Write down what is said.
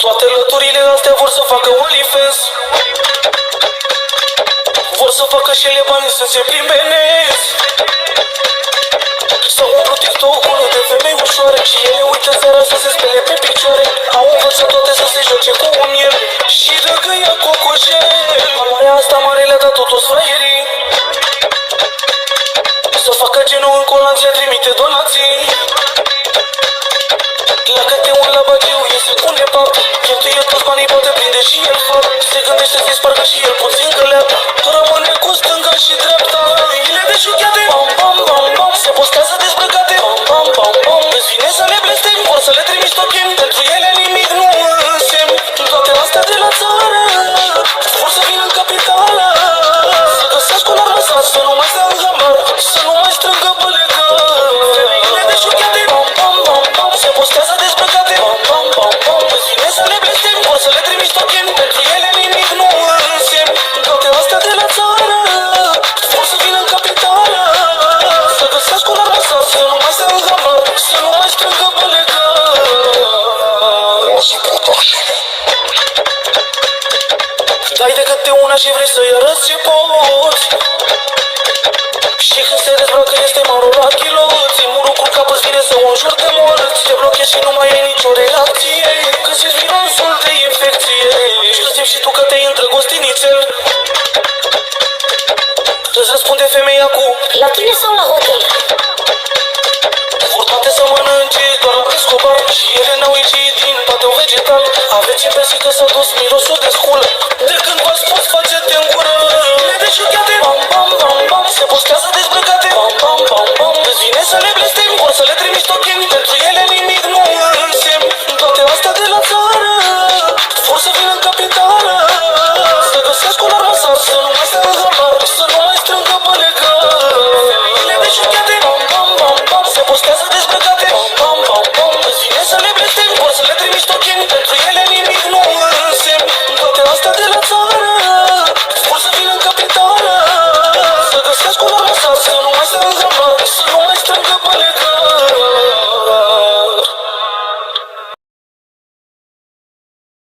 Toate lăturile astea vor să facă OnlyFans. Vor să facă și ele bani să se plimbe nes. S-au umplut TikTok-ul de femei ușoare și ele uită seara să se spele pe picioare. Au învățat toate să se joace cu un miel și de găia cocoșel. Valoarea asta mare le-a dat toți fraierii. Să facă genul în colanți, le trimite donații. La câte un la bagiu ei se pune pap. Cheltuie toți banii, poate prinde și el fac. Se gândește să-i spargă și el puțin găleap. Rămâne cu stânga și dreapta. Ele de șucheate, bam, bam, bam, bam. Se postează dezbrăcate, bam, bam, bam, bam. Îți vine să le blestemi, vor să le trimiți token. Pentru ele nimic nu însemn. Toate astea de la țară vor să vină în capitală. Să găsească un armăsat, să nu mai stea în hamar, să nu mai strângă bălegă. Femeile de șucheate, bam, bam, bam, bam. Se postează dezbrăcate, bam, bam, bam, bam. Îți vine să le blestemi, vor să le trimiți token. Pentru ele nimic nu însemn. Toate astea de la țară vor să vină în capitală. Să găsească un armăsat, să nu mai stea în hamar, să nu mai strângă bălegă. Dai de câte una și vrei să-i arăți ce poți. Și când se dezbracă este marul la chiloți. În murul cu cap îți vine să o înjuri de morți. Te blochezi și nu mai ai nicio reacție. Când ți-ți virusul de infecție. Știi și tu că te-ai îndrăgostit nițel. Îți răspunde femeia cu: la tine sau la hotel? Vor toate să mănânce doar la Escobar. Și ele n-au ieșit din pateu vegetal. Aveți impresia că s-a dus mirosul de sculă. De când v-ați spus face-te în gură. Le de șucheate, bam, bam, bam, bam. Se postează dezbrăcate, bam, bam, bam, bam. Îți vine să le blestemi, vor să le trimiți token. Pentru ele nimic nu însemn. Toate astea de la țară vor să vină în capitală. Să găsească un armăsar, să nu mai stea în hamar, să nu mai strângă bălegă. Femeile de șucheate, bam, bam, bam, bam. Se postează dezbrăcate, bam, bam, bam, bam. Îți vine să le blestemi, vor să le trimiți token. Pentru ele nimic nu